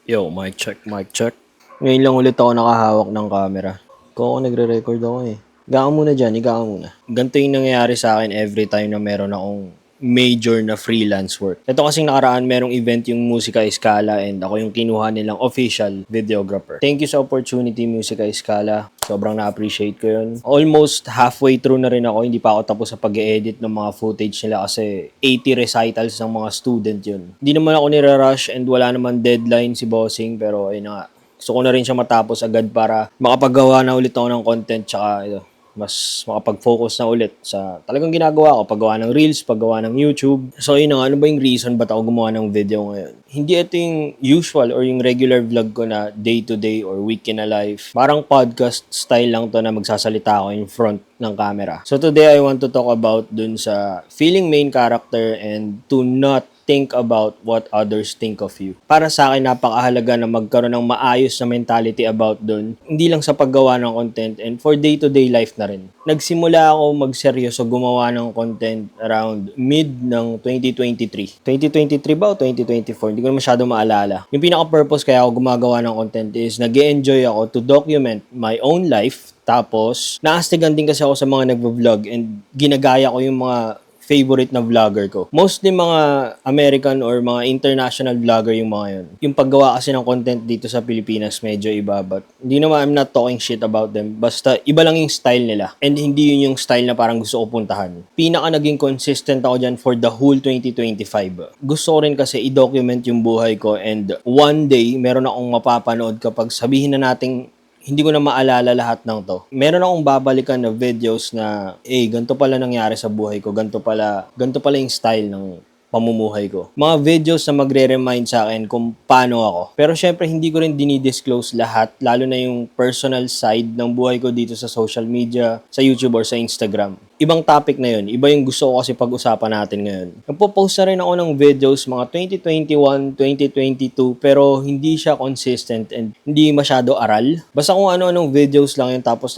Yo, mic check, mic check. Ngayon lang ulit ako nakahawak ng camera. Kung ako nagre-record ako eh. Higa ka muna dyan, higa ka muna. Ganito yung nangyayari sa akin every time na meron akong major na freelance work. Ito kasing nakaraan merong event yung Musica Escala and ako yung kinuha nilang official videographer. Thank you sa opportunity, Musica Escala. Sobrang na-appreciate ko yun. Almost halfway through na rin ako. Hindi pa ako tapos sa pag-edit ng mga footage nila kasi 80 recitals ng mga student yun. Hindi naman ako nire-rush and wala naman deadline si Bossing pero ayun na nga. Gusto ko na rin siya matapos agad para makapagawa na ulit ako ng content tsaka mas makapag-focus na ulit sa talagang ginagawa ko, paggawa ng reels, paggawa ng YouTube. So yun na nga, ano ba yung reason ba't ako gumawa ng video ngayon? Hindi ito yung usual or yung regular vlog ko na day-to-day or week in a life. Parang podcast style lang to na magsasalita ako in front ng camera. So today I want to talk about dun sa feeling main character and to not think about what others think of you. Para sa akin, napakahalaga na magkaroon ng maayos na mentality about dun. Hindi lang sa paggawa ng content and for day-to-day life na rin. Nagsimula ako magseryoso gumawa ng content around mid ng 2023. 2023 ba o 2024? Hindi ko na masyado maalala. Yung pinaka-purpose kaya ako gumagawa ng content is nag-e-enjoy ako to document my own life. Tapos, naastigan din kasi ako sa mga nagvo-vlog and ginagaya ko yung mga favorite na vlogger ko. Mostly mga American or mga international vlogger yung mga yun. Yung paggawa kasi ng content dito sa Pilipinas medyo iba, but hindi naman I'm not talking shit about them. Basta iba lang yung style nila. And hindi yun yung style na parang gusto ko puntahan. Pinaka naging consistent ako dyan for the whole 2025. Gusto ko rin kasi i-document yung buhay ko and one day meron akong mapapanood kapag sabihin na nating hindi ko na maalala lahat ng to. Meron akong babalikan na videos na, ganito pala nangyari sa buhay ko, ganito pala yung style ng pamumuhay ko. Mga videos na magre-remind sa akin kung paano ako. Pero syempre, hindi ko rin dinidisclose lahat, lalo na yung personal side ng buhay ko dito sa social media, sa YouTube or sa Instagram. Ibang topic na yun. Iba yung gusto ko kasi pag-usapan natin ngayon. Nagpo-post na rin ako ng videos mga 2021, 2022, pero hindi siya consistent and hindi masyado aral. Basta kung ano-anong videos lang yun, tapos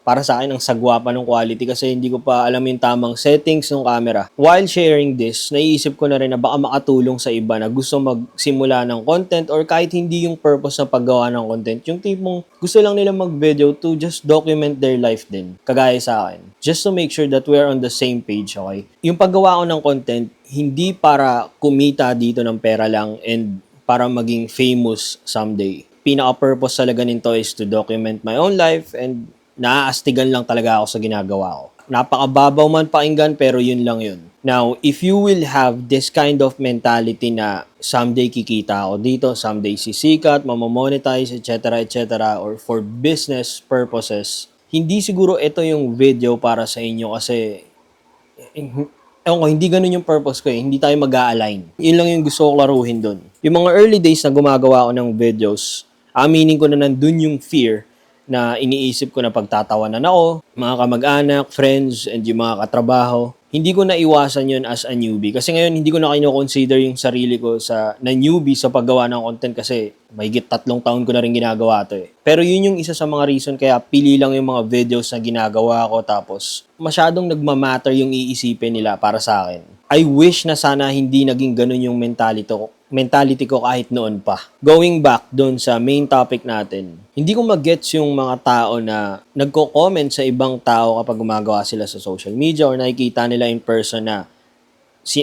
para sa akin ang sagwa pa ng quality kasi hindi ko pa alam yung tamang settings ng camera. While sharing this, naiisip ko na rin na baka makatulong sa iba na gusto magsimula ng content or kahit hindi yung purpose ng paggawa ng content. Yung tipong gusto lang nila mag-video to just document their life din. Kagaya sa akin. Just to make sure that we're on the same page, okay? Yung paggawa ko ng content, hindi para kumita dito ng pera lang and para maging famous someday. Pinaka-purpose talaga nito is to document my own life and naaastigan lang talaga ako sa ginagawa ko. Napakababaw man pakinggan pero yun lang yun. Now, if you will have this kind of mentality na someday kikita ako dito, someday sisikat, mamamonetize, etc., etc., or for business purposes, hindi siguro ito yung video para sa inyo kasi ewan ko, hindi ganun yung purpose ko eh. Hindi tayo mag-a-align. Yun lang yung gusto ko klaruhin dun. Yung mga early days na gumagawa ako ng videos, aminin ko na nandun yung fear na iniisip ko na pagtatawanan ako, mga kamag-anak, friends, and yung mga katrabaho. Hindi ko naiwasan yun as a newbie. Kasi ngayon, hindi ko na kino-consider yung sarili ko na newbie sa paggawa ng content kasi mahigit 3 taon ko na rin ginagawa to eh. Pero yun yung isa sa mga reason kaya pili lang yung mga videos na ginagawa ko tapos masyadong nagmamatter yung iisipin nila para sa akin. I wish na sana hindi naging ganun yung mentality ko kahit noon pa. Going back doon sa main topic natin, hindi ko mag-gets yung mga tao na nagko-comment sa ibang tao kapag gumagawa sila sa social media or nakikita nila in person na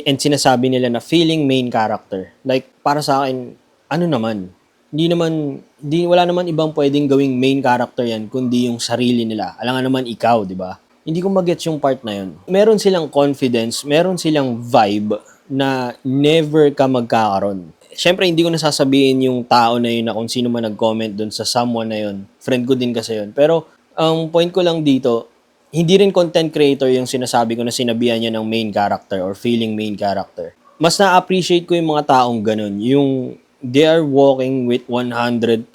and sinasabi nila na feeling main character. Like, para sa akin, ano naman? Wala naman ibang pwedeng gawing main character yan kundi yung sarili nila. Alam nga naman ikaw, di ba? Hindi ko mag-gets yung part na yun. Meron silang confidence, meron silang vibe na never ka magkakaroon. Siyempre, hindi ko nasasabihin yung tao na yun na kung sino man nag-comment dun sa someone na yun. Friend ko din kasi yun. Pero, ang point ko lang dito, hindi rin content creator yung sinasabi ko na sinabihan niya ng main character or feeling main character. Mas na-appreciate ko yung mga taong ganun. Yung they are walking with 100%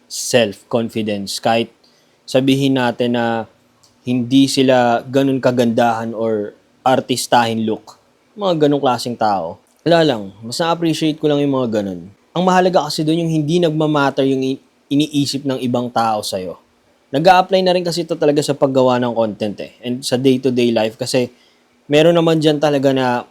self-confidence. Kahit sabihin natin na hindi sila ganun kagandahan or artistahin look. Mga ganung klaseng tao. Wala lang, mas na-appreciate ko lang yung mga ganun. Ang mahalaga kasi doon yung hindi nagmamatter yung iniisip ng ibang tao sa'yo. Nag-a-apply na rin kasi ito talaga sa paggawa ng content eh. And sa day-to-day life kasi meron naman dyan talaga na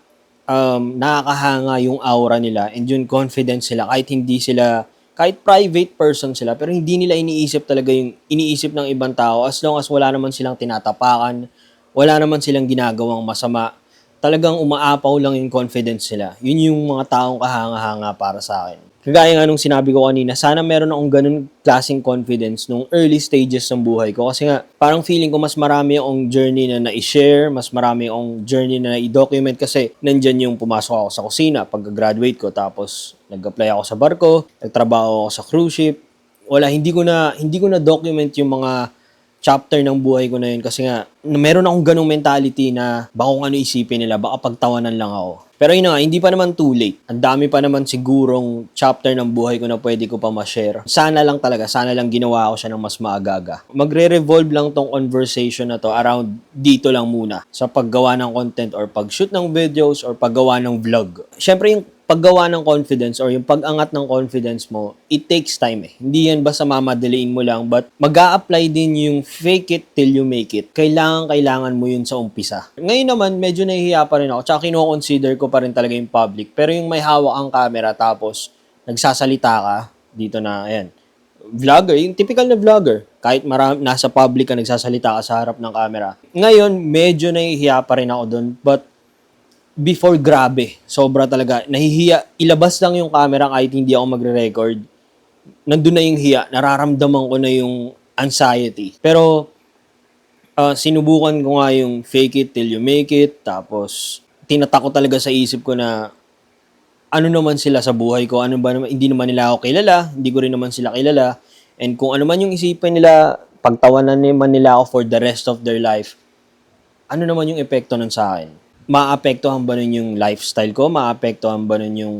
nakakahanga yung aura nila and yung confidence sila kahit hindi sila kahit private person sila, pero hindi nila iniisip talaga yung iniisip ng ibang tao as long as wala naman silang tinatapakan, wala naman silang ginagawang masama. Talagang umaapaw lang yung confidence nila. Yun yung mga taong kahanga-hanga para sa akin. Kagaya nga nung sinabi ko kanina, sana meron akong ganun klaseng confidence nung early stages ng buhay ko. Kasi nga, parang feeling ko mas marami akong journey na na-share, mas marami akong journey na i-document kasi nandyan yung pumasok ako sa kusina pagka-graduate ko, tapos nag-apply ako sa barko, nagtrabaho ako sa cruise ship. Wala, hindi ko na document yung mga chapter ng buhay ko na yun kasi nga meron akong ganung mentality na baka kung ano isipin nila, baka pagtawanan lang ako. Pero yun nga, hindi pa naman too late. Ang dami pa naman sigurong chapter ng buhay ko na pwede ko pa ma-share. Sana lang ginawa ko siya ng mas maagaga. Magre-revolve lang tong conversation na to around dito lang muna sa paggawa ng content or pag-shoot ng videos or paggawa ng vlog. Siyempre yung paggawa ng confidence or yung pag-angat ng confidence mo, it takes time eh. Hindi yan basta mamadaliin mo lang, but mag-a-apply din yung fake it till you make it. Kailangan mo yun sa umpisa. Ngayon naman, medyo nahihiya pa rin ako, tsaka kino-consider ko pa rin talaga yung public. Pero yung may hawak ang camera tapos nagsasalita ka, dito na, ayan, vlogger, yung typical na vlogger. Kahit nasa public ka, nagsasalita ka sa harap ng camera. Ngayon, medyo nahihiya pa rin ako dun, but before, grabe. Sobra talaga. Nahihiya. Ilabas lang yung camera kahit hindi ako magre-record. Nandun na yung hiya. Nararamdaman ko na yung anxiety. Pero, sinubukan ko nga yung fake it till you make it. Tapos, tinatak ko talaga sa isip ko na ano naman sila sa buhay ko. Ano ba naman, hindi naman nila ako kilala. Hindi ko rin naman sila kilala. And kung ano man yung isipin nila, pagtawanan naman nila ako for the rest of their life, ano naman yung epekto nun sa akin? Maapektuhan ba nun yung lifestyle ko? Maapektuhan ba nun yung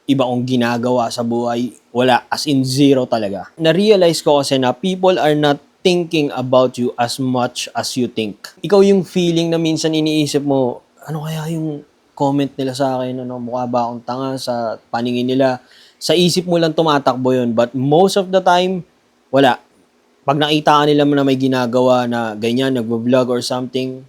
iba kong ginagawa sa buhay? Wala, as in zero talaga. Na-realize ko kasi na people are not thinking about you as much as you think. Ikaw yung feeling na minsan iniisip mo, ano kaya yung comment nila sa akin? Ano, mukha ba akong tanga sa paningin nila? Sa isip mo lang tumatakbo yun. But most of the time, wala. Pag nakita ka nila na may ginagawa na ganyan, nagbo-vlog or something,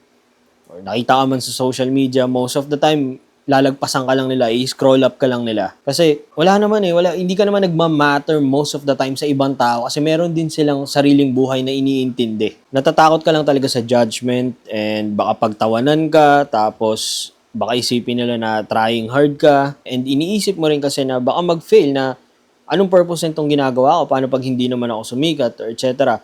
or nakita ka man sa social media, most of the time, lalagpasan ka lang nila, i-scroll up ka lang nila. Kasi wala naman hindi ka naman nagmamatter most of the time sa ibang tao kasi meron din silang sariling buhay na iniintindi. Natatakot ka lang talaga sa judgment and baka pagtawanan ka, tapos baka isipin nila na trying hard ka, and iniisip mo rin kasi na baka mag-fail na anong purpose nitong ginagawa ko, paano pag hindi naman ako sumikat, or etc.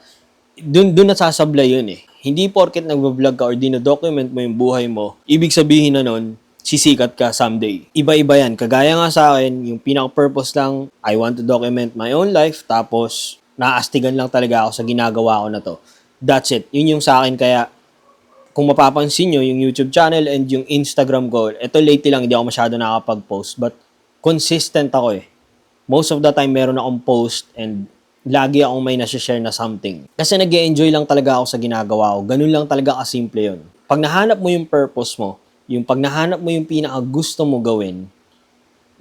Doon nasasablay yun eh. Hindi porket nagvo-vlog ka or dino-document mo yung buhay mo, ibig sabihin na nun, sisikat ka someday. Iba-iba yan. Kagaya nga sa akin, yung pinaka-purpose lang, I want to document my own life, tapos naastigan lang talaga ako sa ginagawa ko na to. That's it. Yun yung sa akin. Kaya kung mapapansin nyo, yung YouTube channel and yung Instagram ko, ito lately lang, hindi ako masyado nakapag-post, but consistent ako eh. Most of the time, meron akong post and lagi akong may nasi-share na something. Kasi nag-e-enjoy lang talaga ako sa ginagawa ko. Ganun lang talaga kasimple yun. Pag nahanap mo yung purpose mo, pag nahanap mo yung pinaka-gusto mo gawin,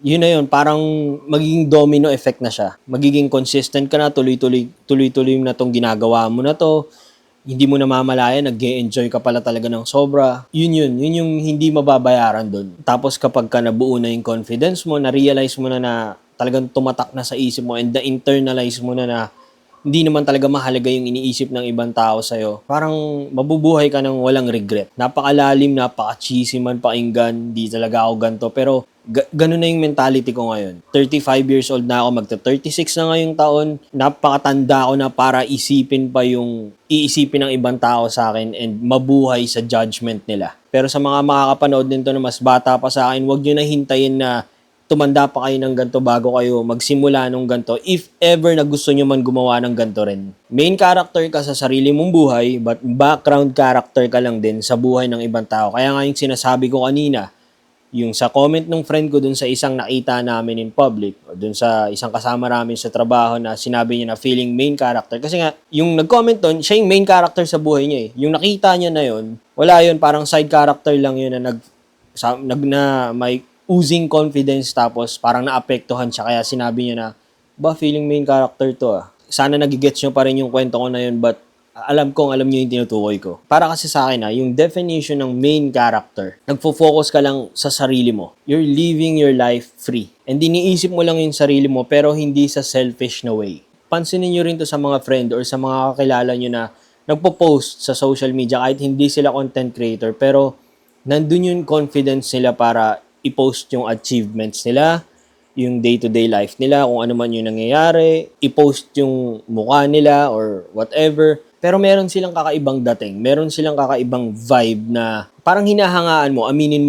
yun na yun, parang magiging domino effect na siya. Magiging consistent ka na, tuloy-tuloy na tong ginagawa mo na to. Hindi mo namamalayan, nag-e-enjoy ka pala talaga ng sobra. Yun yung hindi mababayaran dun. Tapos kapag ka nabuo na yung confidence mo, na-realize mo na talagang tumatak na sa isip mo and na-internalize mo na hindi naman talaga mahalaga yung iniisip ng ibang tao sa'yo. Parang mabubuhay ka ng walang regret. Napakalalim, napaka-cheesy man pakinggan, di talaga ako ganito. Pero ganun na yung mentality ko ngayon. 35 years old na ako, magta-36 na ngayong taon. Napakatanda ako na para iisipin ng ibang tao sa akin and mabuhay sa judgment nila. Pero sa mga makakapanood nito na mas bata pa sa akin, huwag nyo na hintayin na tumanda pa kayo ng ganito bago kayo magsimula nung ganito, if ever na gusto nyo man gumawa ng ganito rin. Main character ka sa sarili mong buhay, but background character ka lang din sa buhay ng ibang tao. Kaya nga yung sinasabi ko kanina, yung sa comment ng friend ko dun sa isang nakita namin in public, o dun sa isang kasama namin sa trabaho na sinabi niya na feeling main character. Kasi nga, yung nag-comment dun, siya yung main character sa buhay niya eh. Yung nakita niya na yun, wala yun, parang side character lang yun na may oozing confidence, tapos parang naapektuhan siya kaya sinabi niya na, feeling main character to ah. Sana nagigets nyo pa rin yung kwento ko na yun, but alam niyo yung tinutukoy ko. Para kasi sa akin yung definition ng main character, nagfo-focus ka lang sa sarili mo. You're living your life free. And iniisip mo lang yung sarili mo pero hindi sa selfish na way. Pansinin nyo rin to sa mga friend or sa mga kakilala nyo na nagpo-post sa social media kahit hindi sila content creator pero nandun yung confidence nila para i-post yung achievements nila, yung day-to-day life nila, kung ano man yung nangyayari, i-post yung mukha nila or whatever. Pero meron silang kakaibang dating, meron silang kakaibang vibe na parang hinahangaan mo, aminin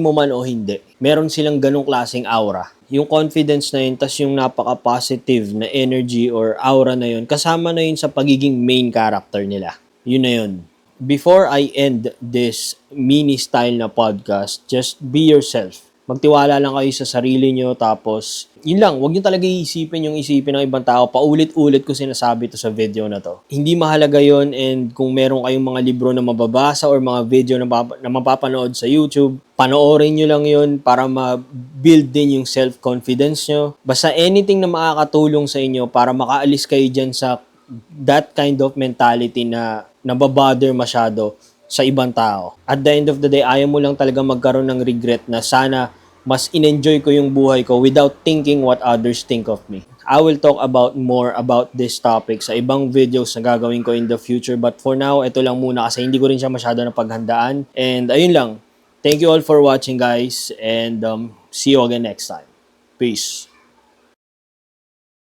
mo man o hindi. Meron silang ganong klaseng aura. Yung confidence na yun, tas yung napaka-positive na energy or aura na yun, kasama na yun sa pagiging main character nila. Yun na yun. Before I end this mini style na podcast, just be yourself. Magtiwala lang kayo sa sarili nyo, tapos yun lang, huwag nyo talaga iisipin yung isipin ng ibang tao. Paulit-ulit ko sinasabi to sa video na to. Hindi mahalaga yon, and kung meron kayong mga libro na mababasa or mga video na mapapanood sa YouTube, panoorin nyo lang yun para ma-build din yung self-confidence nyo. Basta anything na makakatulong sa inyo para makaalis kayo dyan sa that kind of mentality na nababother masyado sa ibang tao. At the end of the day, ayaw mo lang talaga magkaroon ng regret na sana mas in-enjoy ko yung buhay ko without thinking what others think of me. I will talk about more about this topic sa ibang videos na gagawin ko in the future. But for now, ito lang muna kasi hindi ko rin siya masyado napaghandaan. And ayun lang. Thank you all for watching, guys. And see you again next time. Peace.